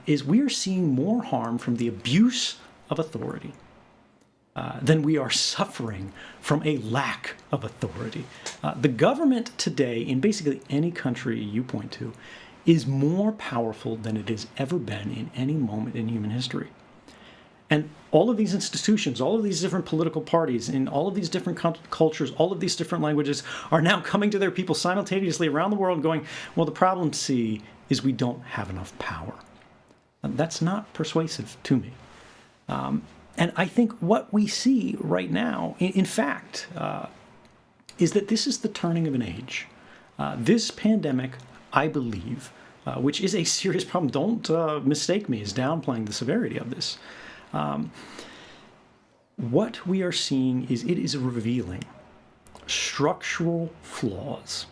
is we are seeing more harm from the abuse of authority than we are suffering from a lack of authority. The government today, in basically any country you point to, is more powerful than it has ever been in any moment in human history. And all of these institutions, all of these different political parties, in all of these different cultures, all of these different languages are now coming to their people simultaneously around the world going, well, the problem, see, is we don't have enough power. And that's not persuasive to me. And I think what we see right now, in fact, is that this is the turning of an age. This pandemic, I believe, which is a serious problem, don't mistake me as downplaying the severity of this. What we are seeing is it is revealing structural flaws,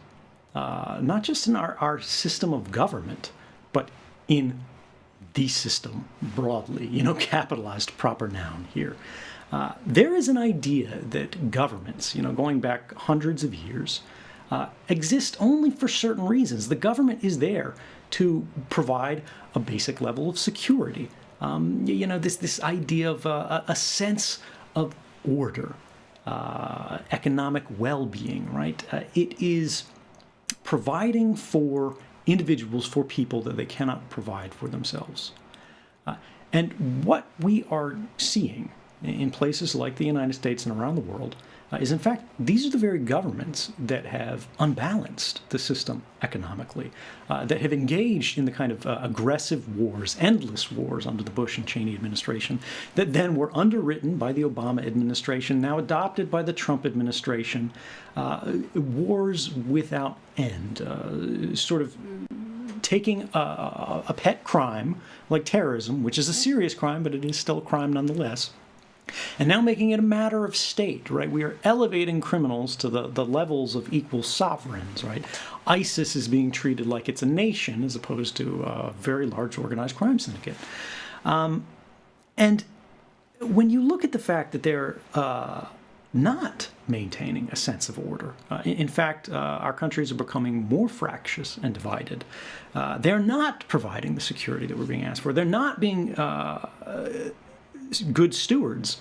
not just in our system of government, but in the system broadly, capitalized proper noun here. There is an idea that governments, going back hundreds of years, exist only for certain reasons. The government is there to provide a basic level of security. This idea of a sense of order, economic well-being, right? It is providing for individuals, for people that they cannot provide for themselves. And what we are seeing in places like the United States and around the world is, in fact, these are the very governments that have unbalanced the system economically, that have engaged in the kind of aggressive wars, endless wars under the Bush and Cheney administration, that then were underwritten by the Obama administration, now adopted by the Trump administration, wars without end, sort of taking a pet crime like terrorism, which is a serious crime, but it is still a crime nonetheless, and now making it a matter of state, right? We are elevating criminals to the levels of equal sovereigns, right? ISIS is being treated like it's a nation as opposed to a very large organized crime syndicate. And when you look at the fact that they're not maintaining a sense of order, in fact, our countries are becoming more fractious and divided. They're not providing the security that we're being asked for. They're not being good stewards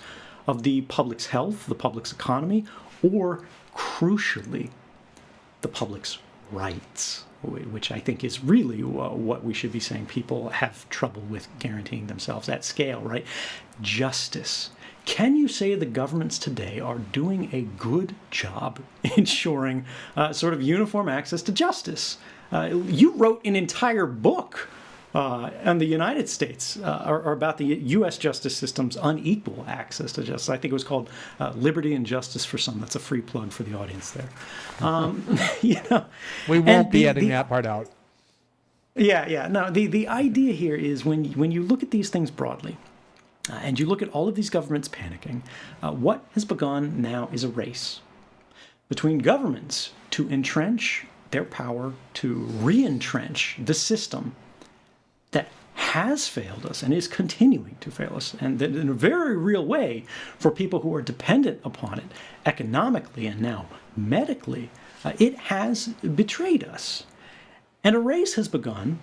of the public's health, the public's economy, or, crucially, the public's rights, which I think is really what we should be saying people have trouble with guaranteeing themselves at scale, right? Justice. Can you say the governments today are doing a good job ensuring sort of uniform access to justice? You wrote an entire book and the United States are about the U.S. justice system's unequal access to justice. I think it was called Liberty and Justice for Some. That's a free plug for the audience there. We won't be editing that part out. Yeah. No, the idea here is when you look at these things broadly, and you look at all of these governments panicking, what has begun now is a race between governments to entrench their power, to re-entrench the system that has failed us and is continuing to fail us, and that in a very real way for people who are dependent upon it economically and now medically, it has betrayed us. And a race has begun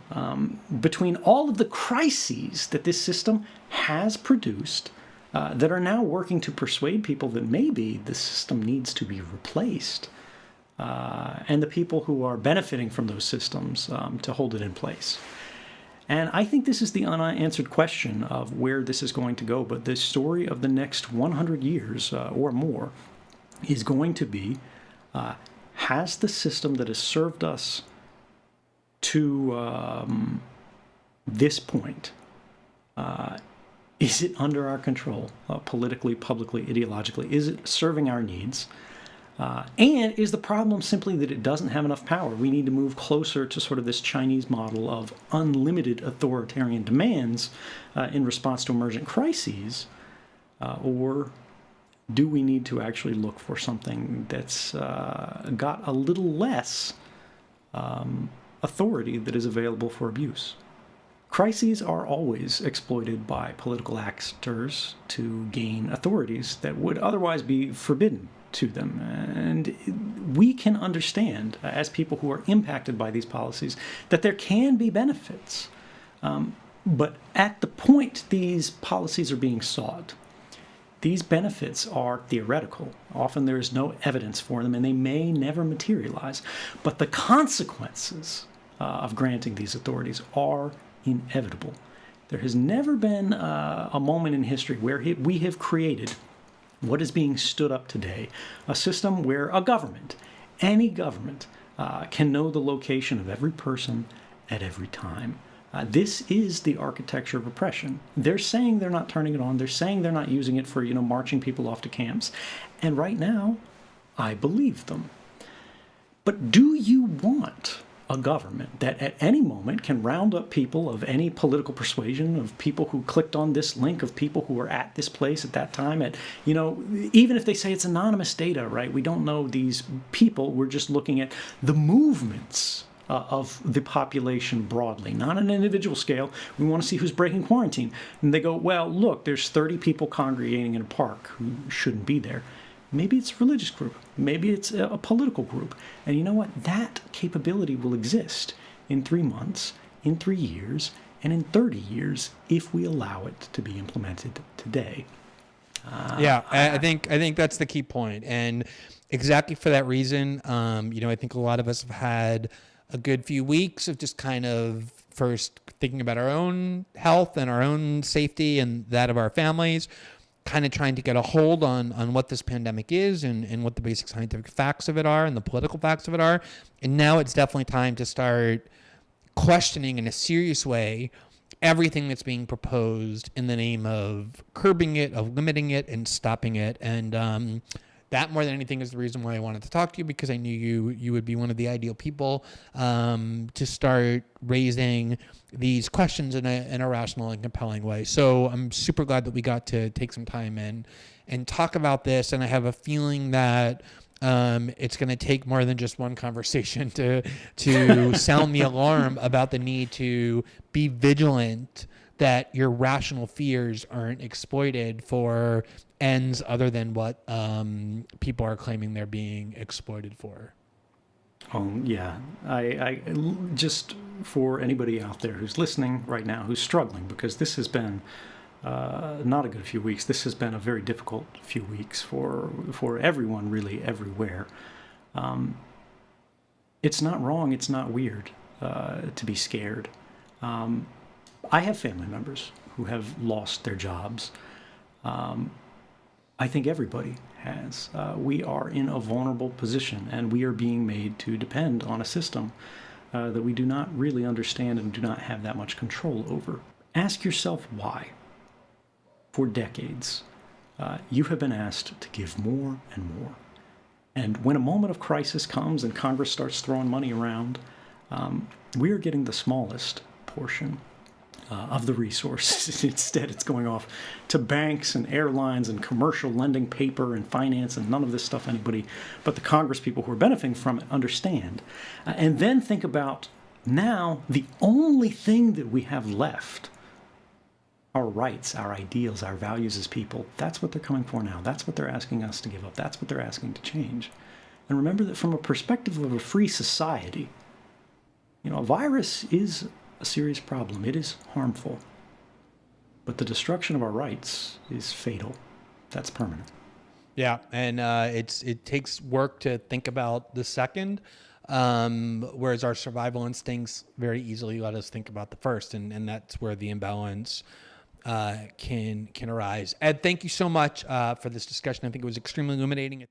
between all of the crises that this system has produced that are now working to persuade people that maybe the system needs to be replaced, and the people who are benefiting from those systems to hold it in place. And I think this is the unanswered question of where this is going to go. But the story of the next 100 years or more is going to be, has the system that has served us to this point, is it under our control, politically, publicly, ideologically? Is it serving our needs? And is the problem simply that it doesn't have enough power? We need to move closer to sort of this Chinese model of unlimited authoritarian demands in response to emergent crises, or do we need to actually look for something that's got a little less authority that is available for abuse? Crises are always exploited by political actors to gain authorities that would otherwise be forbidden to them. And we can understand, as people who are impacted by these policies, that there can be benefits. But at the point these policies are being sought, these benefits are theoretical. Often there is no evidence for them, and they may never materialize. But the consequences of granting these authorities are inevitable. There has never been a moment in history where we have created what is being stood up today, a system where a government, any government, can know the location of every person at every time. This is the architecture of oppression. They're saying they're not turning it on. They're saying they're not using it for, marching people off to camps. And right now, I believe them. But do you want a government that at any moment can round up people of any political persuasion, of people who clicked on this link, of people who were at this place at that time, even if they say it's anonymous data, right? We don't know these people. We're just looking at the movements of the population broadly, not on an individual scale. We want to see who's breaking quarantine. And they go, well, look, there's 30 people congregating in a park who shouldn't be there. Maybe it's a religious group. Maybe it's a political group. And you know what? That capability will exist in 3 months, in 3 years, and in 30 years if we allow it to be implemented today. I think that's the key point. And exactly for that reason, I think a lot of us have had a good few weeks of just kind of first thinking about our own health and our own safety and that of our families, kind of trying to get a hold on what this pandemic is and what the basic scientific facts of it are and the political facts of it are. And now it's definitely time to start questioning in a serious way everything that's being proposed in the name of curbing it, of limiting it, and stopping it. And that more than anything is the reason why I wanted to talk to you, because I knew you would be one of the ideal people to start raising these questions in a rational and compelling way. So I'm super glad that we got to take some time and talk about this. And I have a feeling that it's going to take more than just one conversation to sound the alarm about the need to be vigilant that your rational fears aren't exploited for ends other than what people are claiming they're being exploited for. Oh, yeah. I just for anybody out there who's listening right now, who's struggling, because this has been not a good few weeks. This has been a very difficult few weeks for everyone, really, everywhere. It's not wrong. It's not weird to be scared. I have family members who have lost their jobs. I think everybody has. We are in a vulnerable position, and we are being made to depend on a system that we do not really understand and do not have that much control over. Ask yourself why. For decades, you have been asked to give more and more. And when a moment of crisis comes and Congress starts throwing money around, we are getting the smallest portion of the resources. Instead, it's going off to banks and airlines and commercial lending paper and finance, and none of this stuff anybody but the Congress people who are benefiting from it understand. And then think about now the only thing that we have left, our rights, our ideals, our values as people. That's what they're coming for now. That's what they're asking us to give up. That's what they're asking to change. And remember that from a perspective of a free society, a virus is a serious problem. It is harmful. But the destruction of our rights is fatal. That's permanent. Yeah, and it takes work to think about the second, whereas our survival instincts very easily let us think about the first, and that's where the imbalance can arise. Ed, thank you so much for this discussion. I think it was extremely illuminating.